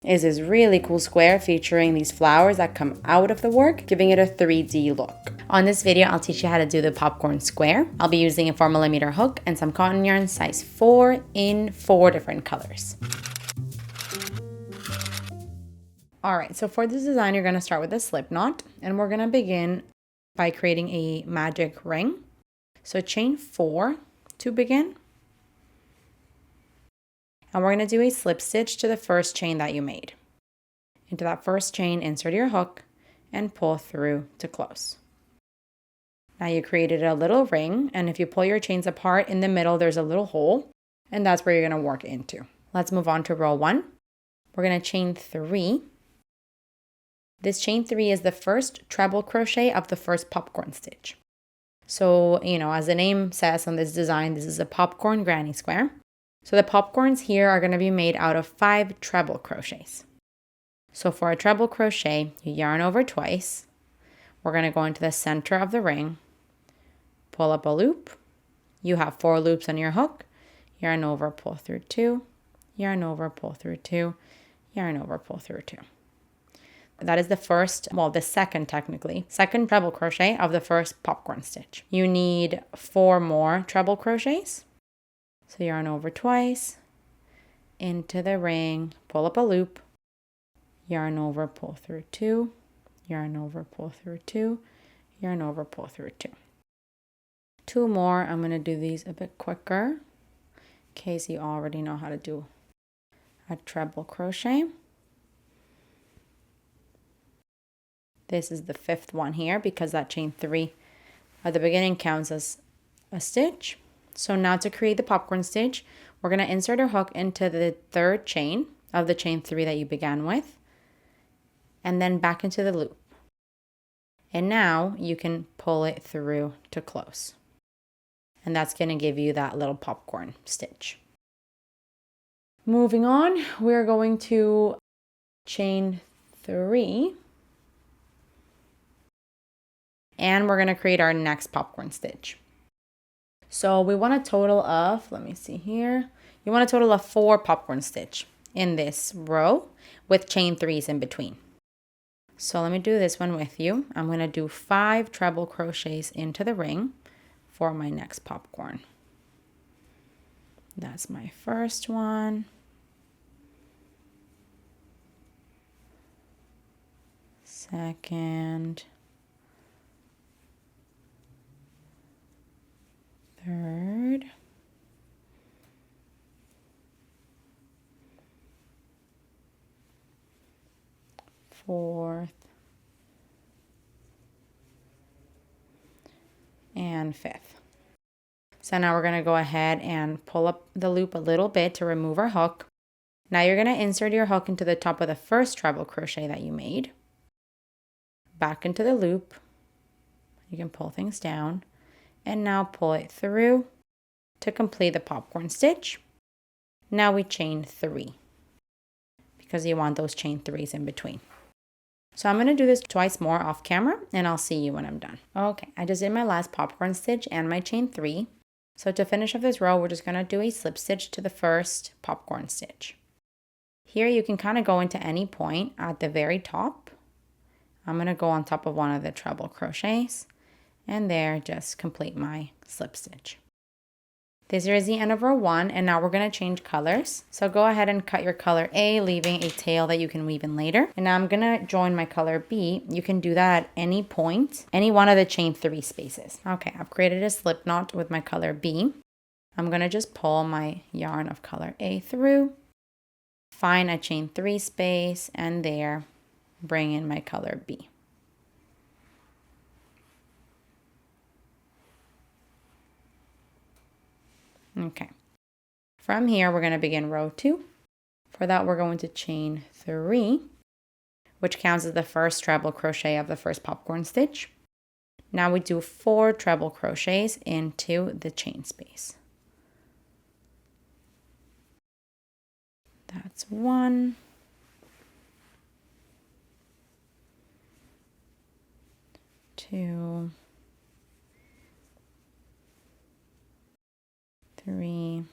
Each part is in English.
is this really cool square featuring these flowers that come out of the work, giving it a 3D look. On this video, I'll teach you how to do the popcorn square. I'll be using a 4mm hook and some cotton yarn size 4 in 4 different colors. All right, so for this design, you're gonna start with a slip knot, and we're gonna begin by creating a magic ring. So chain 4 to begin. And we're going to do a slip stitch to the first chain that you made. Into that first chain, insert your hook and pull through to close. Now you created a little ring, and if you pull your chains apart, in the middle there's a little hole, and that's where you're going to work into. Let's move on to row 1. We're going to chain 3. This chain 3 is the first treble crochet of the first popcorn stitch. So, as the name says on this design, this is a popcorn granny square. So the popcorns here are going to be made out of 5 treble crochets. So for a treble crochet, you yarn over twice. We're going to go into the center of the ring, pull up a loop. You have 4 loops on your hook. Yarn over, pull through 2, yarn over, pull through 2, yarn over, pull through 2. That is the second treble crochet of the first popcorn stitch. You need 4 more treble crochets. So yarn over twice, into the ring, pull up a loop, yarn over, pull through 2, yarn over, pull through 2, yarn over, pull through 2. 2 more. I'm going to do these a bit quicker in case you already know how to do a treble crochet. This is the 5th one here because that chain 3 at the beginning counts as a stitch. So now to create the popcorn stitch, we're going to insert our hook into the 3rd chain of the chain 3 that you began with, and then back into the loop. And now you can pull it through to close. And that's going to give you that little popcorn stitch. Moving on, we're going to chain 3. And we're going to create our next popcorn stitch. So we want a total of, let me see here. You want a total of 4 popcorn stitch in this row with chain 3s in between. So let me do this one with you. I'm going to do 5 treble crochets into the ring for my next popcorn. That's my first one. Second. Third, fourth, and 5th. So now we're going to go ahead and pull up the loop a little bit to remove our hook. Now you're going to insert your hook into the top of the first treble crochet that you made. Back into the loop. You can pull things down. And now pull it through to complete the popcorn stitch. Now we chain 3 because you want those chain 3s in between. So I'm going to do this twice more off camera and I'll see you when I'm done. Okay, I just did my last popcorn stitch and my chain 3. So to finish off this row, we're just going to do a slip stitch to the first popcorn stitch. Here you can kind of go into any point at the very top. I'm going to go on top of one of the treble crochets. And there, just complete my slip stitch. This here is the end of row 1, and now we're going to change colors. So go ahead and cut your color A, leaving a tail that you can weave in later. And now I'm going to join my color B. You can do that at any point, any one of the chain 3 spaces. Okay, I've created a slip knot with my color B. I'm going to just pull my yarn of color A through, find a chain 3 space, and there, bring in my color B. Okay, from here we're going to begin row 2. For that we're going to chain 3, which counts as the first treble crochet of the first popcorn stitch. Now we do 4 treble crochets into the chain space. That's 1, 2, 3,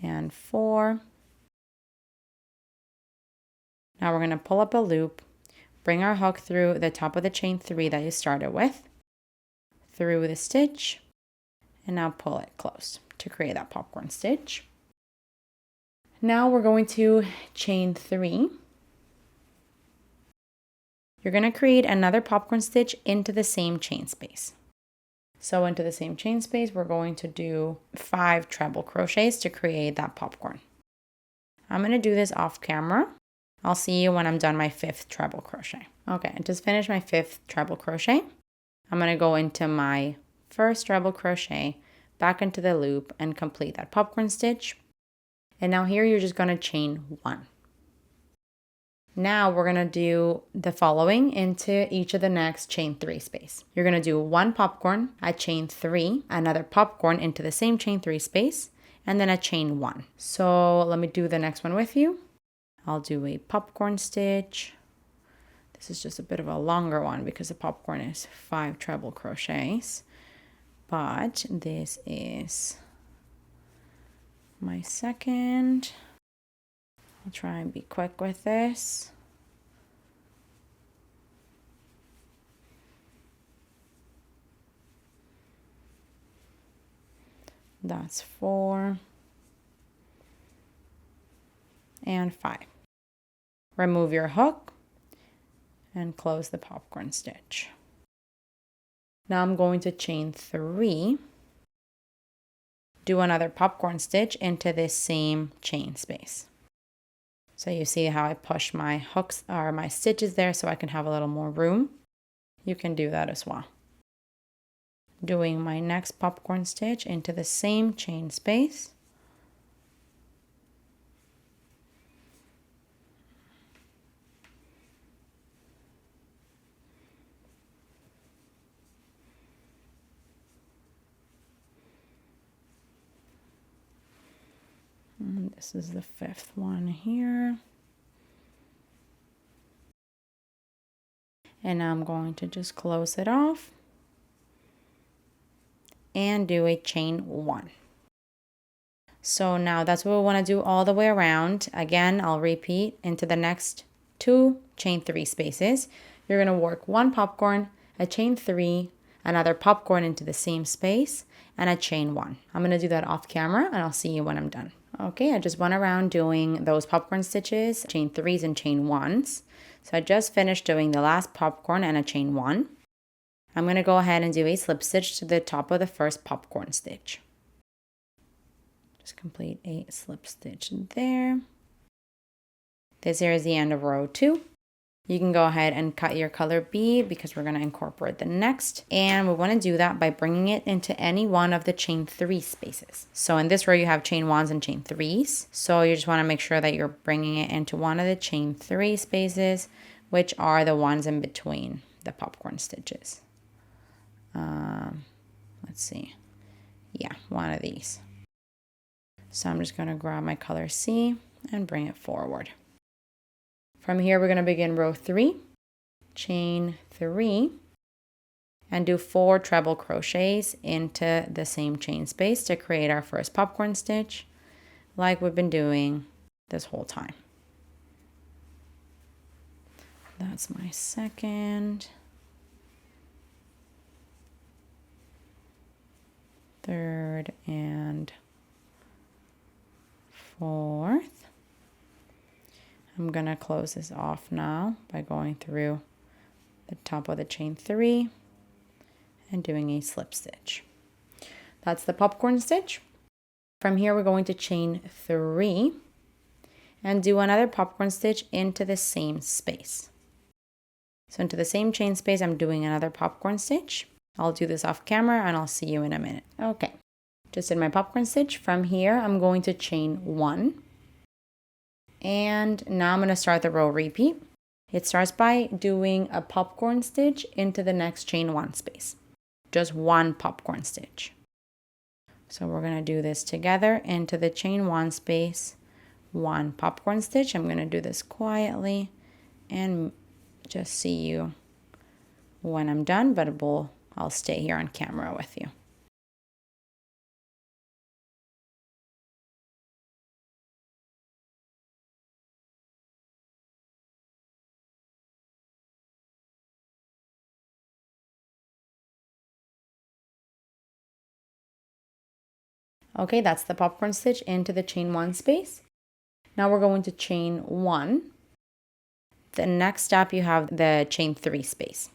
and 4. Now we're going to pull up a loop, bring our hook through the top of the chain 3 that you started with, through the stitch, and now pull it close to create that popcorn stitch. Now we're going to chain 3. You're going to create another popcorn stitch into the same chain space. So into the same chain space, we're going to do 5 treble crochets to create that popcorn. I'm going to do this off camera. I'll see you when I'm done my 5th treble crochet. Okay, I just finished my 5th treble crochet. I'm going to go into my first treble crochet, back into the loop, and complete that popcorn stitch. And now here you're just going to chain 1. Now we're going to do the following into each of the next chain 3 space. You're going to do 1 popcorn, a chain 3, another popcorn into the same chain 3 space, and then a chain 1. So let me do the next one with you. I'll do a popcorn stitch. This is just a bit of a longer one because the popcorn is 5 treble crochets. But this is my second. I'll try and be quick with this. That's 4 and 5. Remove your hook and close the popcorn stitch. Now I'm going to chain 3, do another popcorn stitch into this same chain space. So you see how I push my hooks or my stitches there so I can have a little more room. You can do that as well. Doing my next popcorn stitch into the same chain space. And this is the 5th one here. And now I'm going to just close it off and do a chain 1. So now that's what we want to do all the way around. Again, I'll repeat into the next 2 chain 3 spaces. You're going to work 1 popcorn, a chain 3, another popcorn into the same space, and a chain 1. I'm going to do that off camera and I'll see you when I'm done. Okay, I just went around doing those popcorn stitches, chain 3s and chain 1s. So I just finished doing the last popcorn and a chain 1. I'm going to go ahead and do a slip stitch to the top of the first popcorn stitch. Just complete a slip stitch there. This here is the end of row 2. You can go ahead and cut your color bead because we're going to incorporate the next. And we want to do that by bringing it into any one of the chain 3 spaces. So in this row, you have chain 1s and chain 3s. So you just want to make sure that you're bringing it into one of the chain 3 spaces, which are the ones in between the popcorn stitches. Let's see. Yeah, one of these. So I'm just going to grab my color C and bring it forward. From here, we're going to begin row 3, chain 3, and do 4 treble crochets into the same chain space to create our first popcorn stitch, like we've been doing this whole time. That's my second, third, and 4th. I'm going to close this off now by going through the top of the chain 3 and doing a slip stitch. That's the popcorn stitch. From here, we're going to chain 3 and do another popcorn stitch into the same space. So into the same chain space, I'm doing another popcorn stitch. I'll do this off camera and I'll see you in a minute. Okay, just did my popcorn stitch. From here, I'm going to chain 1. And now I'm going to start the row repeat. It starts by doing a popcorn stitch into the next chain 1 space. Just 1 popcorn stitch. So we're going to do this together into the chain 1 space, 1 popcorn stitch. I'm going to do this quietly and just see you when I'm done, but I'll stay here on camera with you. Okay, that's the popcorn stitch into the chain 1 space. Now we're going to chain 1. The next step, you have the chain 3 space.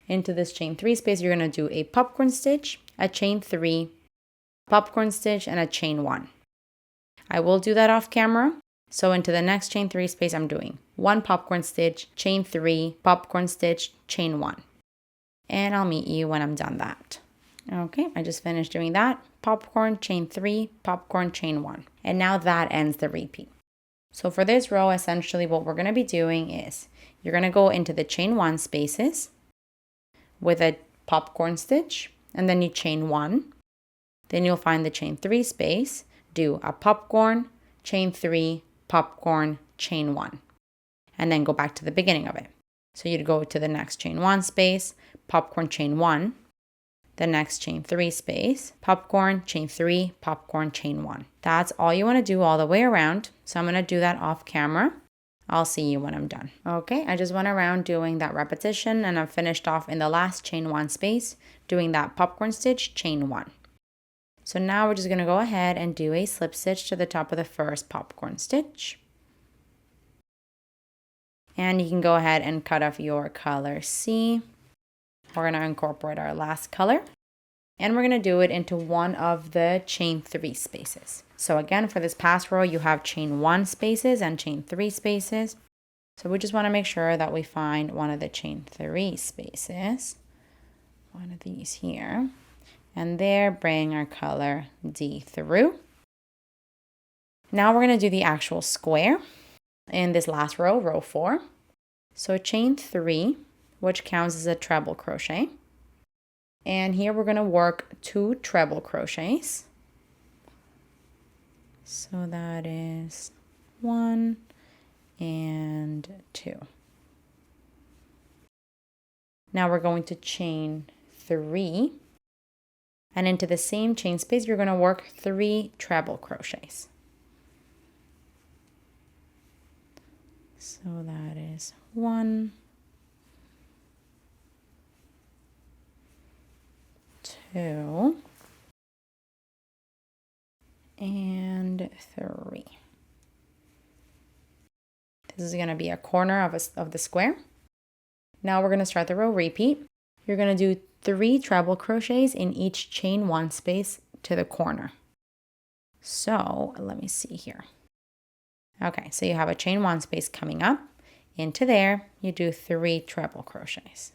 Into this chain 3 space, you're going to do a popcorn stitch, a chain 3, popcorn stitch, and a chain 1. I will do that off camera. So into the next chain 3 space, I'm doing 1 popcorn stitch, chain 3, popcorn stitch, chain 1. And I'll meet you when I'm done that. Okay, I just finished doing that. Popcorn, chain 3, popcorn, chain 1. And now that ends the repeat. So for this row, essentially what we're going to be doing is you're going to go into the chain 1 spaces with a popcorn stitch, and then you chain 1. Then you'll find the chain 3 space, do a popcorn, chain 3, popcorn, chain 1, and then go back to the beginning of it. So you'd go to the next chain 1 space, popcorn, chain 1, the next chain 3 space, popcorn, chain 3, popcorn, chain 1. That's all you want to do all the way around. So I'm going to do that off camera. I'll see you when I'm done. Okay, I just went around doing that repetition, and I've finished off in the last chain 1 space doing that popcorn stitch, chain 1. So now we're just going to go ahead and do a slip stitch to the top of the first popcorn stitch. And you can go ahead and cut off your color C. We're going to incorporate our last color. And we're going to do it into one of the chain 3 spaces. So again, for this past row, you have chain 1 spaces and chain 3 spaces. So we just want to make sure that we find one of the chain 3 spaces. One of these here. And there, bring our color D through. Now we're going to do the actual square in this last row, row 4. So chain 3, which counts as a treble crochet. And here we're going to work 2 treble crochets. So that is 1 and 2. Now we're going to chain 3. And into the same chain space, you're going to work 3 treble crochets. So that is 1, 2, and 3. This is going to be a corner of the square. Now we're going to start the row repeat. You're going to do 3 treble crochets in each chain 1 space to the corner. So let me see here. Okay, so you have a chain 1 space coming up. Into there, you do 3 treble crochets.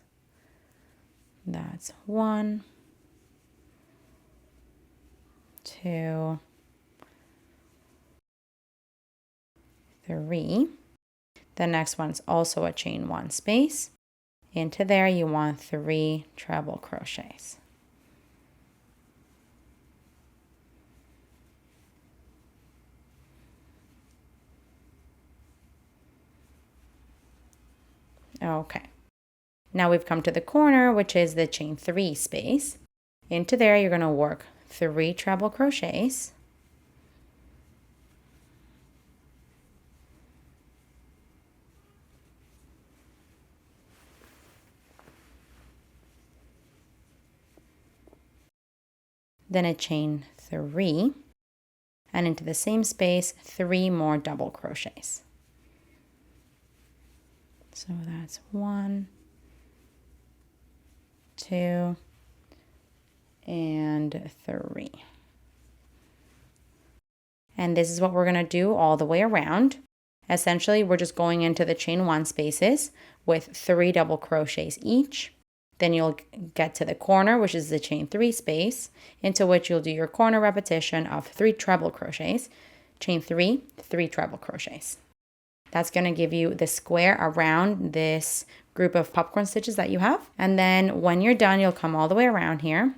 That's 1, 2, 3. The next one's also a chain 1 space. Into there, you want 3 treble crochets. Okay. Now we've come to the corner, which is the chain 3 space. Into there, you're going to work 3 treble crochets. Then a chain 3, and into the same space, 3 more double crochets. So that's 1, 2, and 3. And this is what we're going to do all the way around. Essentially, we're just going into the chain 1 spaces with 3 double crochets each. Then you'll get to the corner, which is the chain 3 space, into which you'll do your corner repetition of 3 treble crochets, chain 3, 3 treble crochets. That's going to give you the square around this group of popcorn stitches that you have. And then when you're done, you'll come all the way around here.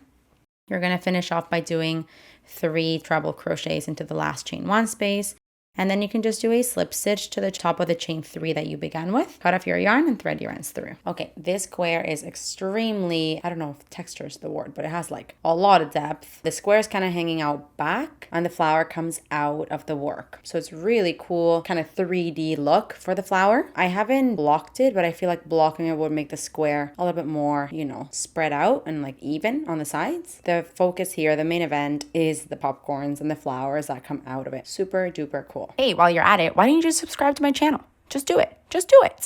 You're going to finish off by doing 3 treble crochets into the last chain 1 space, And then you can just do a slip stitch to the top of the chain 3 that you began with. Cut off your yarn and thread your ends through. Okay, this square is extremely, I don't know if texture is the word, but it has like a lot of depth. The square is kind of hanging out back and the flower comes out of the work. So it's really cool, kind of 3D look for the flower. I haven't blocked it, but I feel like blocking it would make the square a little bit more, you know, spread out and like even on the sides. The focus here, the main event, is the popcorns and the flowers that come out of it. Super duper cool. Hey, while you're at it, why don't you just subscribe to my channel? Just do it. Just do it.